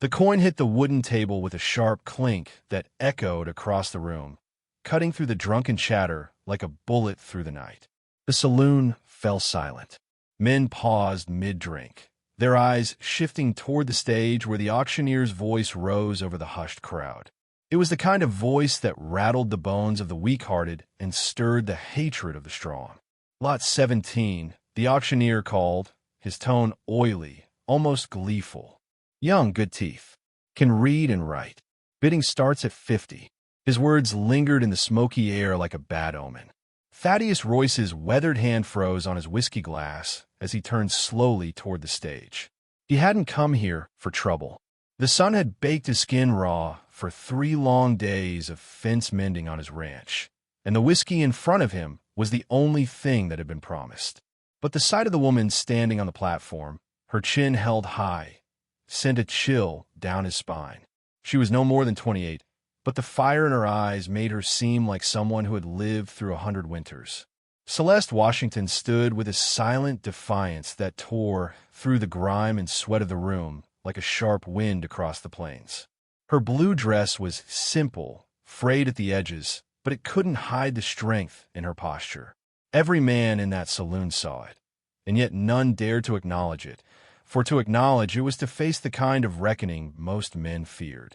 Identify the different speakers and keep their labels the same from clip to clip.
Speaker 1: The coin hit the wooden table with a sharp clink that echoed across the room, cutting through the drunken chatter like a bullet through the night. The saloon fell silent. Men paused mid-drink, their eyes shifting toward the stage where the auctioneer's voice rose over the hushed crowd. It was the kind of voice that rattled the bones of the weak-hearted and stirred the hatred of the strong. Lot 17, the auctioneer called, his tone oily, almost gleeful. Young, good teeth. Can read and write. Bidding starts at 50. His words lingered in the smoky air like a bad omen. Thaddius Royce's weathered hand froze on his whiskey glass as he turned slowly toward the stage. He hadn't come here for trouble. The sun had baked his skin raw for 3 long days of fence mending on his ranch, and the whiskey in front of him was the only thing that had been promised. But the sight of the woman standing on the platform, her chin held high, sent a chill down his spine. She was no more than 28, but the fire in her eyes made her seem like someone who had lived through 100 winters. Celeste Washington stood with a silent defiance that tore through the grime and sweat of the room like a sharp wind across the plains. Her blue dress was simple, frayed at the edges, but it couldn't hide the strength in her posture. Every man in that saloon saw it, and yet none dared to acknowledge it, for to acknowledge it was to face the kind of reckoning most men feared.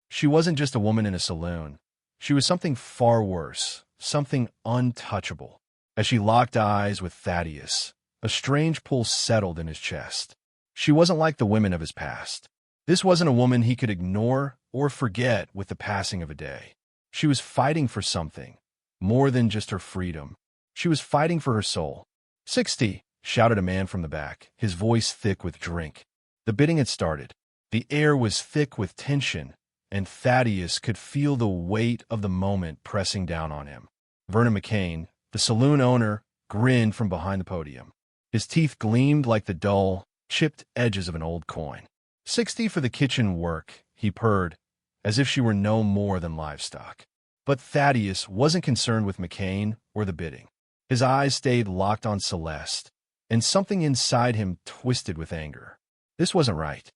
Speaker 1: She wasn't just a woman in a saloon. She was something far worse, something untouchable. As she locked eyes with Thaddius, a strange pull settled in his chest. She wasn't like the women of his past. This wasn't a woman he could ignore or forget with the passing of a day. She was fighting for something, more than just her freedom. She was fighting for her soul. 60, shouted a man from the back, his voice thick with drink. The bidding had started. The air was thick with tension, and Thaddius could feel the weight of the moment pressing down on him. Vernon McCain, the saloon owner, grinned from behind the podium. His teeth gleamed like the dull, chipped edges of an old coin. 60 for the kitchen work, he purred, as if she were no more than livestock. But Thaddius wasn't concerned with McCain or the bidding. His eyes stayed locked on Celeste, and something inside him twisted with anger. This wasn't right.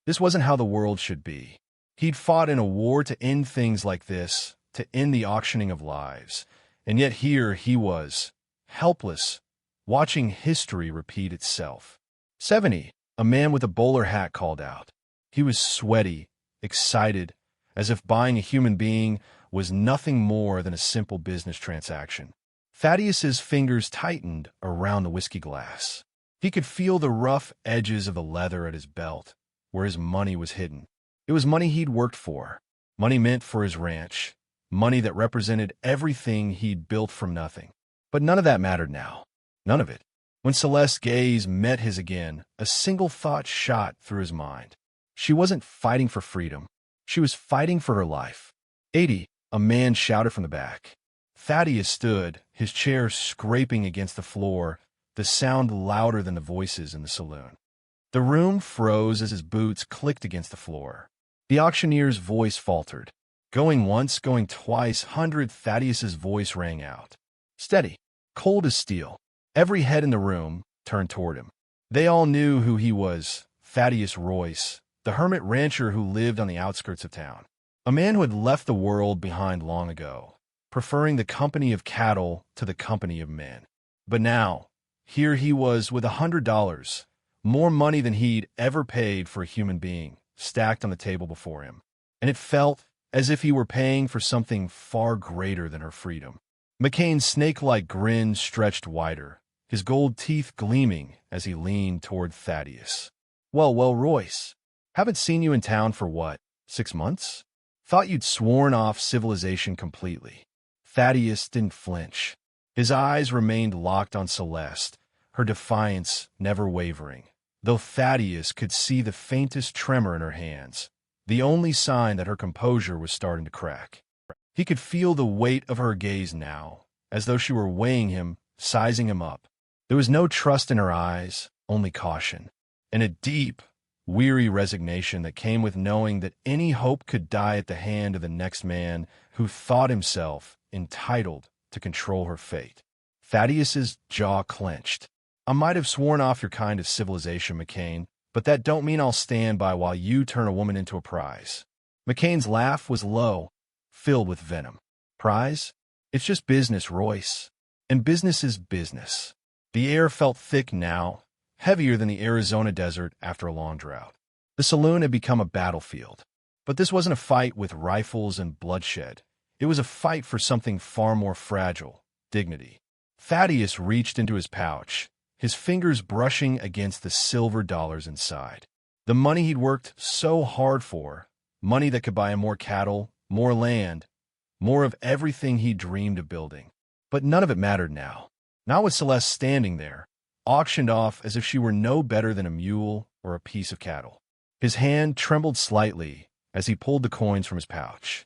Speaker 1: This wasn't how the world should be. He'd fought in a war to end things like this, to end the auctioning of lives. And yet here he was, helpless, watching history repeat itself. 70, a man with a bowler hat called out. He was sweaty, excited, as if buying a human being was nothing more than a simple business transaction. Thaddius's fingers tightened around the whiskey glass. He could feel the rough edges of the leather at his belt, where his money was hidden. It was money he'd worked for, money meant for his ranch, money that represented everything he'd built from nothing. But none of that mattered now. None of it. When Celeste's gaze met his again, a single thought shot through his mind. She wasn't fighting for freedom. She was fighting for her life. 80, a man shouted from the back. Thaddius stood, his chair scraping against the floor, the sound louder than the voices in the saloon. The room froze as his boots clicked against the floor. The auctioneer's voice faltered. Going once, going twice, 100, Thaddius's voice rang out. Steady, cold as steel. Every head in the room turned toward him. They all knew who he was, Thaddius Royce, the hermit rancher who lived on the outskirts of town. A man who had left the world behind long ago, preferring the company of cattle to the company of men. But now, here he was with $100, more money than he'd ever paid for a human being, stacked on the table before him. And it felt as if he were paying for something far greater than her freedom. McCain's snake-like grin stretched wider, his gold teeth gleaming as he leaned toward Thaddius. Well, Royce, haven't seen you in town for what, 6 months? Thought you'd sworn off civilization completely. Thaddius didn't flinch. His eyes remained locked on Celeste, her defiance never wavering, though Thaddius could see the faintest tremor in her hands, the only sign that her composure was starting to crack. He could feel the weight of her gaze now, as though she were weighing him, sizing him up. There was no trust in her eyes, only caution, and a deep, weary resignation that came with knowing that any hope could die at the hand of the next man who thought himself entitled to control her fate. Thaddius's jaw clenched. I might have sworn off your kind of civilization, McCain, but that don't mean I'll stand by while you turn a woman into a prize. McCain's laugh was low, filled with venom. Prize? It's just business, Royce. And business is business. The air felt thick now, heavier than the Arizona desert after a long drought. The saloon had become a battlefield. But this wasn't a fight with rifles and bloodshed. It was a fight for something far more fragile, dignity. Thaddius reached into his pouch, his fingers brushing against the silver dollars inside. The money he'd worked so hard for, money that could buy him more cattle, more land, more of everything he dreamed of building. But none of it mattered now. Not with Celeste standing there, auctioned off as if she were no better than a mule or a piece of cattle. His hand trembled slightly as he pulled the coins from his pouch.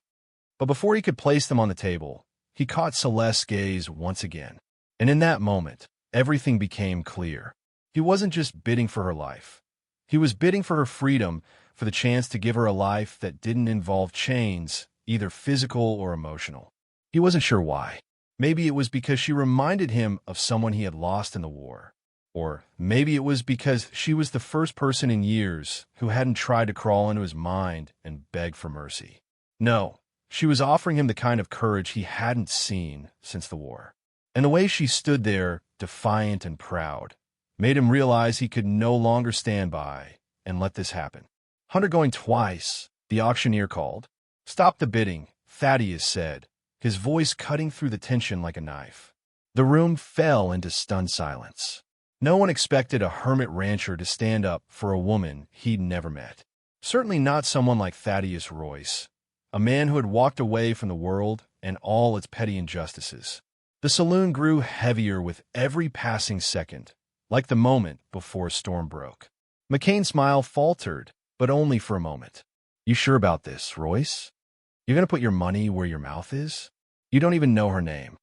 Speaker 1: But before he could place them on the table, he caught Celeste's gaze once again. And in that moment, everything became clear. He wasn't just bidding for her life. He was bidding for her freedom, for the chance to give her a life that didn't involve chains, either physical or emotional. He wasn't sure why. Maybe it was because she reminded him of someone he had lost in the war. Or maybe it was because she was the first person in years who hadn't tried to crawl into his mind and beg for mercy. No, she was offering him the kind of courage he hadn't seen since the war. And the way she stood there, defiant and proud, made him realize he could no longer stand by and let this happen. "Hunter going twice," the auctioneer called. "Stop the bidding," Thaddius said, his voice cutting through the tension like a knife. The room fell into stunned silence. No one expected a hermit rancher to stand up for a woman he'd never met. Certainly not someone like Thaddius Royce, a man who had walked away from the world and all its petty injustices. The saloon grew heavier with every passing second, like the moment before a storm broke. McCain's smile faltered, but only for a moment. "You sure about this, Royce? You're going to put your money where your mouth is? You don't even know her name."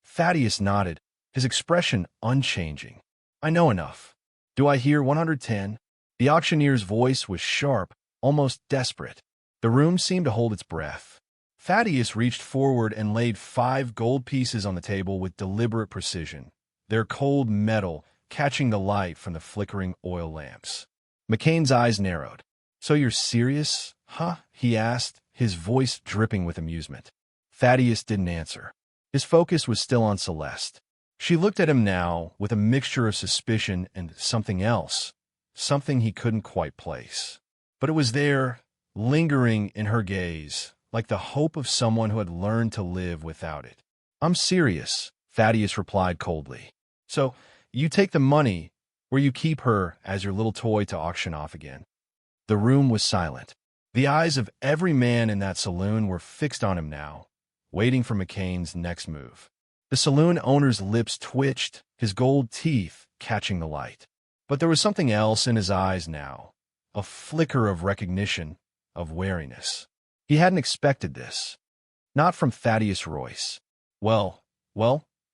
Speaker 1: Thaddius nodded, his expression unchanging. "I know enough. Do I hear 110? The auctioneer's voice was sharp, almost desperate. The room seemed to hold its breath. Thaddius reached forward and laid 5 gold pieces on the table with deliberate precision, their cold metal catching the light from the flickering oil lamps. McCain's eyes narrowed. "So you're serious, huh?" he asked, his voice dripping with amusement. Thaddius didn't answer. His focus was still on Celeste. She looked at him now with a mixture of suspicion and something else, something he couldn't quite place. But it was there, lingering in her gaze, like the hope of someone who had learned to live without it. "I'm serious," Thaddius replied coldly. "So, you take the money, or you keep her as your little toy to auction off again?" The room was silent. The eyes of every man in that saloon were fixed on him now, waiting for McCain's next move. The saloon owner's lips twitched, his gold teeth catching the light. But there was something else in his eyes now, a flicker of recognition, of wariness. He hadn't expected this. Not from Thaddius Royce. Well,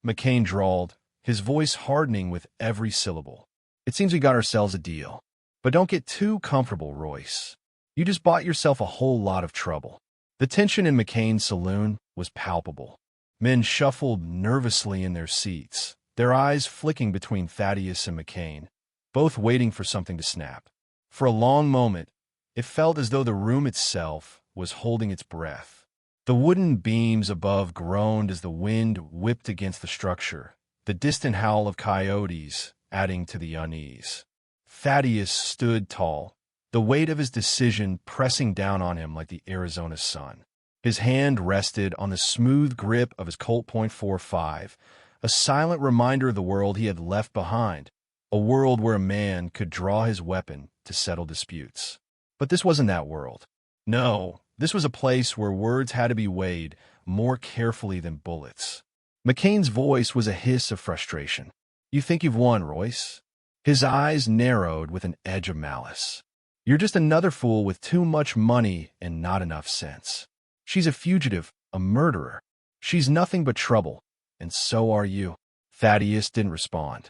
Speaker 1: McCain drawled, his voice hardening with every syllable. "It seems we got ourselves a deal. But don't get too comfortable, Royce. You just bought yourself a whole lot of trouble." The tension in McCain's saloon was palpable. Men shuffled nervously in their seats, their eyes flicking between Thaddius and McCain, both waiting for something to snap. For a long moment, it felt as though the room itself was holding its breath. The wooden beams above groaned as the wind whipped against the structure, the distant howl of coyotes adding to the unease. Thaddius stood tall, the weight of his decision pressing down on him like the Arizona sun. His hand rested on the smooth grip of his Colt .45, a silent reminder of the world he had left behind, a world where a man could draw his weapon to settle disputes. But this wasn't that world. No, this was a place where words had to be weighed more carefully than bullets. McCain's voice was a hiss of frustration. "You think you've won, Royce?" His eyes narrowed with an edge of malice. "You're just another fool with too much money and not enough sense. She's a fugitive, a murderer. She's nothing but trouble, and so are you." Thaddius didn't respond.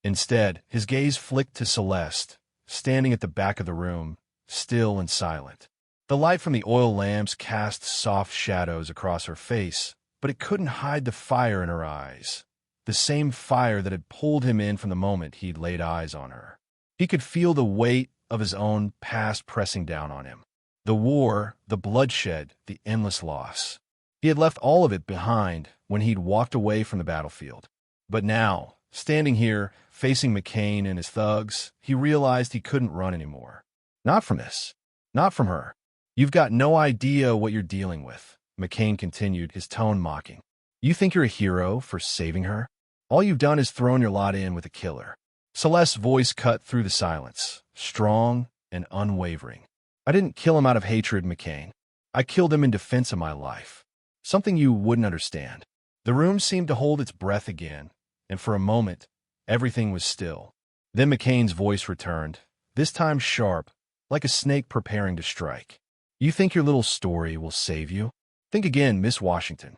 Speaker 1: Instead, his gaze flicked to Celeste, standing at the back of the room, still and silent. The light from the oil lamps cast soft shadows across her face, but it couldn't hide the fire in her eyes, the same fire that had pulled him in from the moment he'd laid eyes on her. He could feel the weight of his own past pressing down on him. The war, the bloodshed, the endless loss. He had left all of it behind when he'd walked away from the battlefield. But now, standing here, facing McCain and his thugs, he realized he couldn't run anymore. Not from this. Not from her. You've got no idea what you're dealing with, McCain continued, his tone mocking. You think you're a hero for saving her? All you've done is thrown your lot in with a killer. Celeste's voice cut through the silence, strong and unwavering. I didn't kill him out of hatred, McCain. I killed him in defense of my life. Something you wouldn't understand. The room seemed to hold its breath again, and for a moment, everything was still. Then McCain's voice returned, this time sharp, like a snake preparing to strike. You think your little story will save you? Think again, Miss Washington.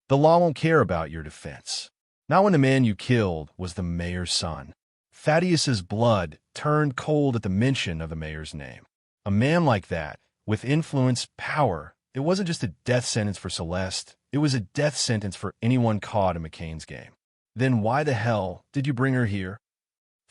Speaker 1: The law won't care about your defense. Not when the man you killed was the mayor's son. Thaddius's blood turned cold at the mention of the mayor's name. A man like that, with influence, power, it wasn't just a death sentence for Celeste, it was a death sentence for anyone caught in McCain's game. Then why the hell did you bring her here?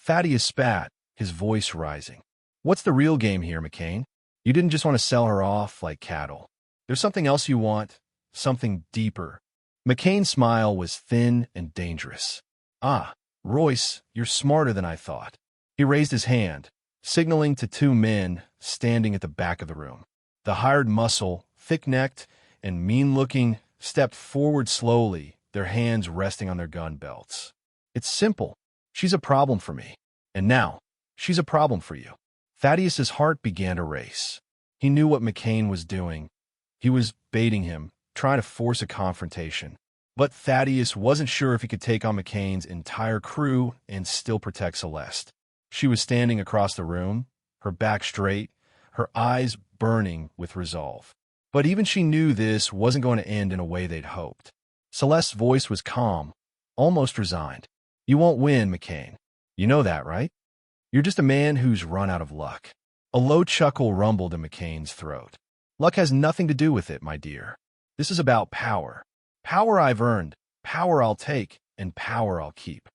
Speaker 1: Thaddius spat, his voice rising. What's the real game here, McCain? You didn't just want to sell her off like cattle. There's something else you want, something deeper. McCain's smile was thin and dangerous. Ah, Royce, you're smarter than I thought. He raised his hand, signaling to two men standing at the back of the room. The hired muscle, thick-necked and mean-looking, stepped forward slowly, their hands resting on their gun belts. It's simple. She's a problem for me. And now, she's a problem for you. Thaddius's heart began to race. He knew what McCain was doing. He was baiting him, trying to force a confrontation. But Thaddius wasn't sure if he could take on McCain's entire crew and still protect Celeste. She was standing across the room, her back straight, her eyes burning with resolve. But even she knew this wasn't going to end in a way they'd hoped. Celeste's voice was calm, almost resigned. You won't win, McCain. You know that, right? You're just a man who's run out of luck. A low chuckle rumbled in McCain's throat. Luck has nothing to do with it, my dear. This is about power. Power I've earned, power I'll take, and power I'll keep.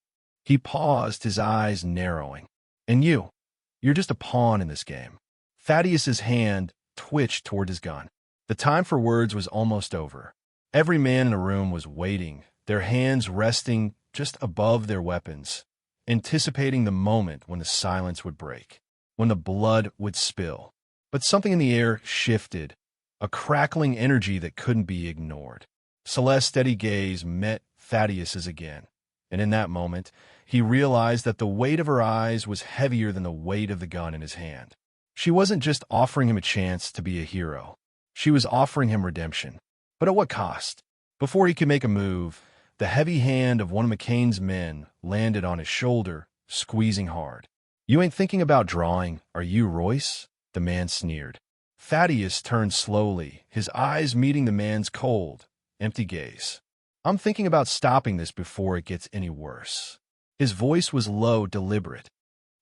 Speaker 1: He paused, his eyes narrowing. And you're just a pawn in this game. Thaddius's hand twitched toward his gun. The time for words was almost over. Every man in the room was waiting, their hands resting just above their weapons, anticipating the moment when the silence would break, when the blood would spill. But something in the air shifted, a crackling energy that couldn't be ignored. Celeste's steady gaze met Thaddius's again, and in that moment, he realized that the weight of her eyes was heavier than the weight of the gun in his hand. She wasn't just offering him a chance to be a hero. She was offering him redemption. But at what cost? Before he could make a move, the heavy hand of one of McCain's men landed on his shoulder, squeezing hard. You ain't thinking about drawing, are you, Royce? The man sneered. Thaddius turned slowly, his eyes meeting the man's cold, empty gaze. I'm thinking about stopping this before it gets any worse. His voice was low, deliberate.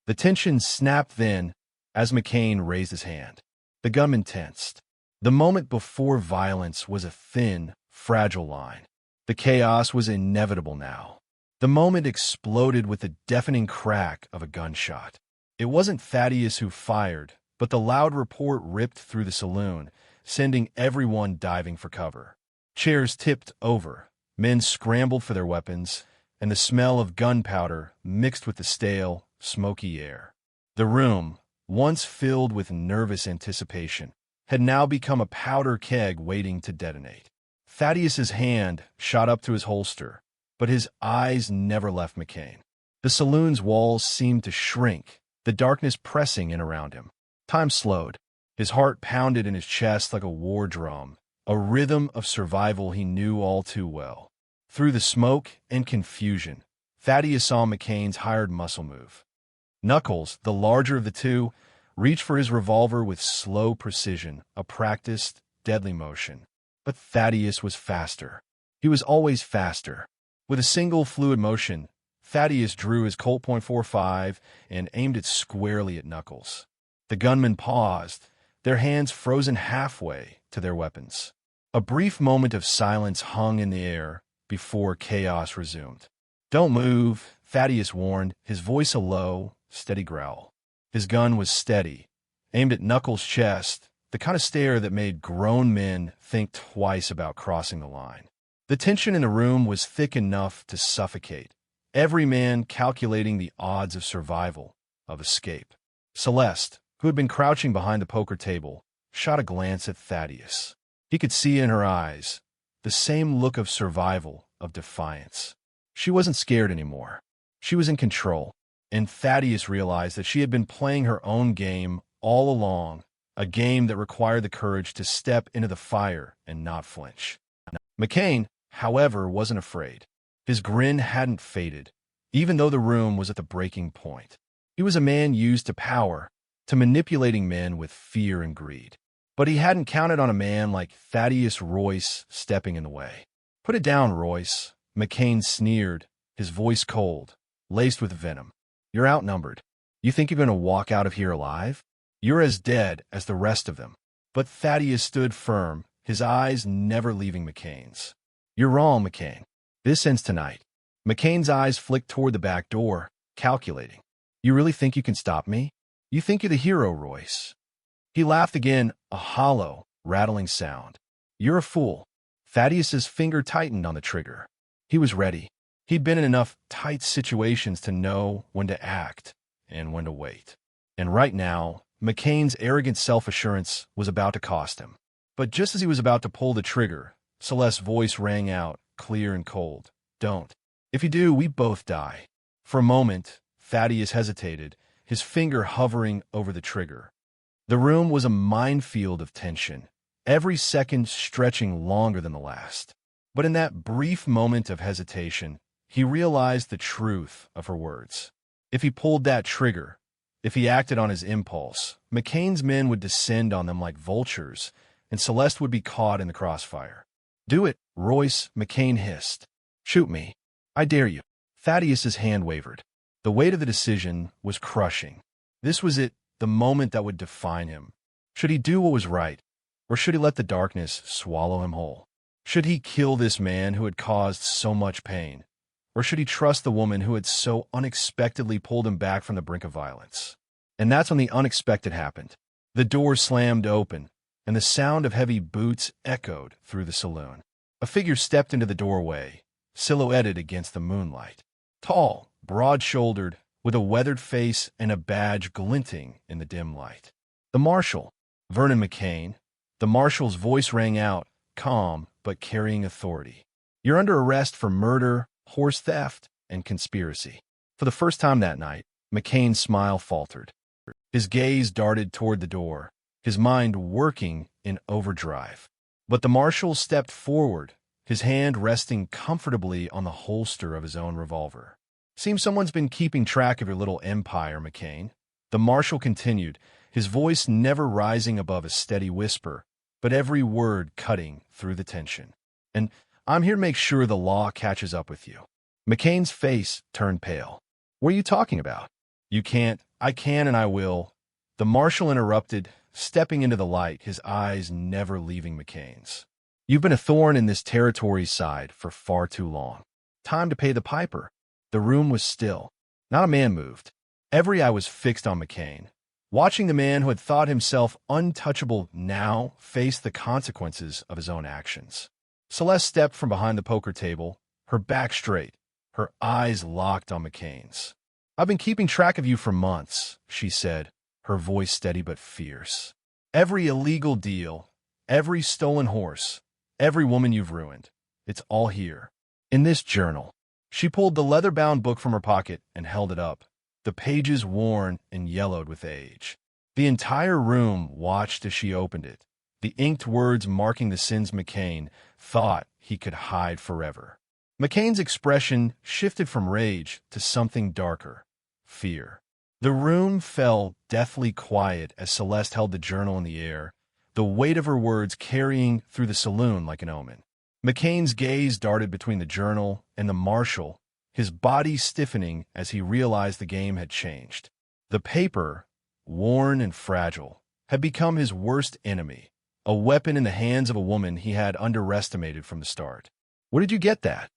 Speaker 1: The tension snapped then as McCain raised his hand. The gunman tensed. The moment before violence was a thin, fragile line. The chaos was inevitable now. The moment exploded with the deafening crack of a gunshot. It wasn't Thaddius who fired, but the loud report ripped through the saloon, sending everyone diving for cover. Chairs tipped over, men scrambled for their weapons, and the smell of gunpowder mixed with the stale, smoky air. The room, once filled with nervous anticipation, had now become a powder keg waiting to detonate. Thaddius's hand shot up to his holster, but his eyes never left McCain. The saloon's walls seemed to shrink, the darkness pressing in around him. Time slowed. His heart pounded in his chest like a war drum, a rhythm of survival he knew all too well. Through the smoke and confusion, Thaddius saw McCain's hired muscle move. Knuckles, the larger of the two, reached for his revolver with slow precision, a practiced, deadly motion. But Thaddius was faster. He was always faster. With a single fluid motion, Thaddius drew his Colt .45 and aimed it squarely at Knuckles. The gunmen paused, their hands frozen halfway to their weapons. A brief moment of silence hung in the air before chaos resumed. Don't move, Thaddius warned, his voice a low, steady growl. His gun was steady, aimed at Knuckles' chest, the kind of stare that made grown men think twice about crossing the line. The tension in the room was thick enough to suffocate, every man calculating the odds of survival, of escape. Celeste, who had been crouching behind the poker table, shot a glance at Thaddius. He could see in her eyes the same look of survival, of defiance. She wasn't scared anymore. She was in control, and Thaddius realized that she had been playing her own game all along, a game that required the courage to step into the fire and not flinch. McCain, however, wasn't afraid. His grin hadn't faded, even though the room was at the breaking point. He was a man used to power, to manipulating men with fear and greed. But he hadn't counted on a man like Thaddius Royce stepping in the way. "Put it down, Royce," McCain sneered, his voice cold, laced with venom. "You're outnumbered. You think you're going to walk out of here alive? You're as dead as the rest of them." But Thaddius stood firm, his eyes never leaving McCain's. "You're wrong, McCain. This ends tonight." McCain's eyes flicked toward the back door, calculating. "You really think you can stop me? You think you're the hero, Royce?" He laughed again, a hollow, rattling sound. "You're a fool." Thaddius's finger tightened on the trigger. He was ready. He'd been in enough tight situations to know when to act and when to wait. And right now, McCain's arrogant self-assurance was about to cost him. But just as he was about to pull the trigger, Celeste's voice rang out, clear and cold. "Don't. If you do, we both die." For a moment, Thaddius hesitated, his finger hovering over the trigger. The room was a minefield of tension, every second stretching longer than the last. But in that brief moment of hesitation, he realized the truth of her words. If he pulled that trigger, if he acted on his impulse, McCain's men would descend on them like vultures, and Celeste would be caught in the crossfire. "Do it, Royce," McCain hissed. "Shoot me. I dare you." Thaddius's hand wavered. The weight of the decision was crushing. This was it, the moment that would define him. Should he do what was right, or should he let the darkness swallow him whole? Should he kill this man who had caused so much pain, or should he trust the woman who had so unexpectedly pulled him back from the brink of violence? And that's when the unexpected happened. The door slammed open, and the sound of heavy boots echoed through the saloon. A figure stepped into the doorway, silhouetted against the moonlight. Tall, broad-shouldered, with a weathered face and a badge glinting in the dim light. The marshal, Vernon McCain. The marshal's voice rang out, calm but carrying authority. "You're under arrest for murder, horse theft, and conspiracy." For the first time that night, McCain's smile faltered. His gaze darted toward the door, his mind working in overdrive. But the marshal stepped forward, his hand resting comfortably on the holster of his own revolver. "Seems someone's been keeping track of your little empire, McCain." The marshal continued, his voice never rising above a steady whisper, but every word cutting through the tension. "And I'm here to make sure the law catches up with you." McCain's face turned pale. "What are you talking about?" "You can't. I can and I will." The marshal interrupted, stepping into the light, his eyes never leaving McCain's. "You've been a thorn in this territory's side for far too long. Time to pay the piper." The room was still. Not a man moved. Every eye was fixed on McCain, watching the man who had thought himself untouchable now face the consequences of his own actions. Celeste stepped from behind the poker table, her back straight, her eyes locked on McCain's. "I've been keeping track of you for months," she said, her voice steady but fierce. "Every illegal deal, every stolen horse, every woman you've ruined, it's all here, in this journal." She pulled the leather-bound book from her pocket and held it up, the pages worn and yellowed with age. The entire room watched as she opened it, the inked words marking the sins McCain thought he could hide forever. McCain's expression shifted from rage to something darker, fear. The room fell deathly quiet as Celeste held the journal in the air, the weight of her words carrying through the saloon like an omen. McCain's gaze darted between the journal and the marshal, his body stiffening as he realized the game had changed. The paper, worn and fragile, had become his worst enemy, a weapon in the hands of a woman he had underestimated from the start. "Where did you get that?"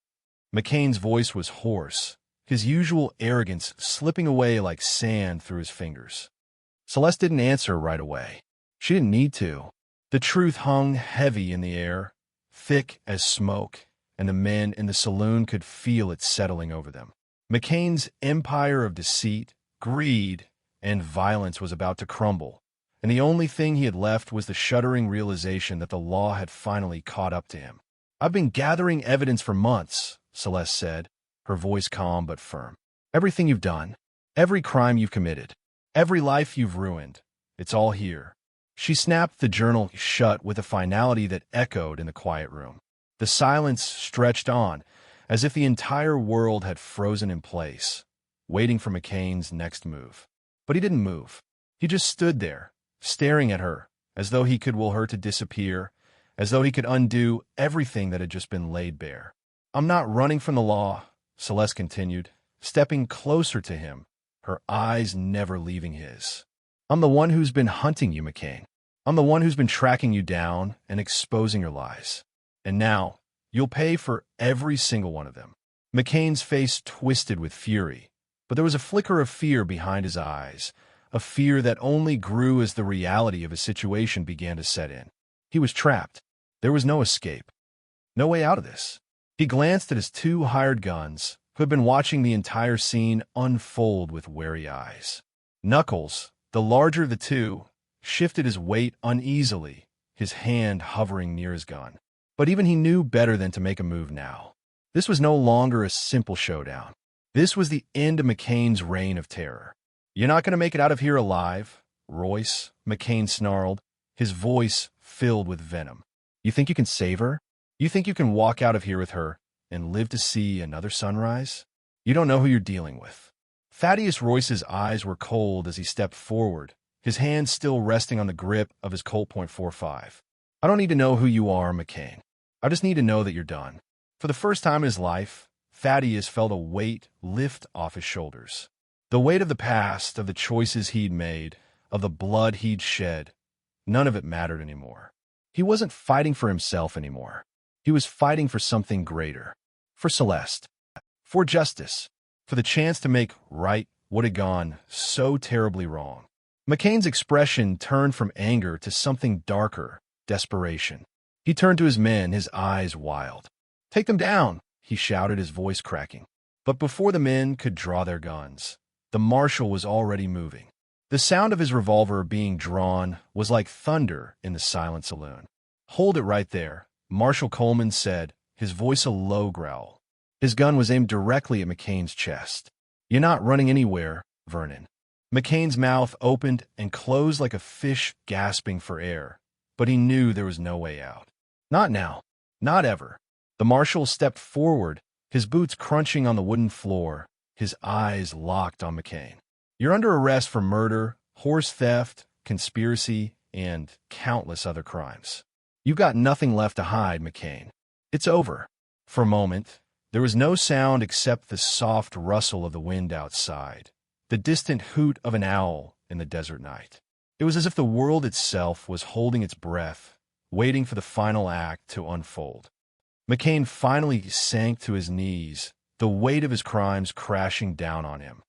Speaker 1: McCain's voice was hoarse, his usual arrogance slipping away like sand through his fingers. Celeste didn't answer right away. She didn't need to. The truth hung heavy in the air, thick as smoke, and the men in the saloon could feel it settling over them. McCain's empire of deceit, greed, and violence was about to crumble, and the only thing he had left was the shuddering realization that the law had finally caught up to him. "I've been gathering evidence for months," Celeste said, her voice calm but firm. "Everything you've done, every crime you've committed, every life you've ruined, it's all here." She snapped the journal shut with a finality that echoed in the quiet room. The silence stretched on, as if the entire world had frozen in place, waiting for McCain's next move. But he didn't move. He just stood there, staring at her, as though he could will her to disappear, as though he could undo everything that had just been laid bare. "I'm not running from the law," Celeste continued, stepping closer to him, her eyes never leaving his. "I'm the one who's been hunting you, McCain. I'm the one who's been tracking you down and exposing your lies. And now, you'll pay for every single one of them." McCain's face twisted with fury, but there was a flicker of fear behind his eyes, a fear that only grew as the reality of his situation began to set in. He was trapped. There was no escape. No way out of this. He glanced at his two hired guns, who had been watching the entire scene unfold with wary eyes. Knuckles, the larger of the two, shifted his weight uneasily, his hand hovering near his gun. But even he knew better than to make a move now. This was no longer a simple showdown. This was the end of McCain's reign of terror. "You're not going to make it out of here alive, Royce," McCain snarled, his voice filled with venom. "You think you can save her? You think you can walk out of here with her and live to see another sunrise? You don't know who you're dealing with." Thaddius Royce's eyes were cold as he stepped forward, his hand still resting on the grip of his Colt .45. "I don't need to know who you are, McCain. I just need to know that you're done." For the first time in his life, Thaddius felt a weight lift off his shoulders. The weight of the past, of the choices he'd made, of the blood he'd shed, none of it mattered anymore. He wasn't fighting for himself anymore. He was fighting for something greater. For Celeste. For justice. For the chance to make right what had gone so terribly wrong. McCain's expression turned from anger to something darker, desperation. He turned to his men, his eyes wild. "Take them down," he shouted, his voice cracking. But before the men could draw their guns, the marshal was already moving. The sound of his revolver being drawn was like thunder in the silent saloon. "Hold it right there," Marshal Coleman said, his voice a low growl. His gun was aimed directly at McCain's chest. "You're not running anywhere, Vernon." McCain's mouth opened and closed like a fish gasping for air, but he knew there was no way out. Not now. Not ever. The marshal stepped forward, his boots crunching on the wooden floor, his eyes locked on McCain. "You're under arrest for murder, horse theft, conspiracy, and countless other crimes. You've got nothing left to hide, McCain. It's over." For a moment, there was no sound except the soft rustle of the wind outside, the distant hoot of an owl in the desert night. It was as if the world itself was holding its breath, waiting for the final act to unfold. McCain finally sank to his knees, the weight of his crimes crashing down on him.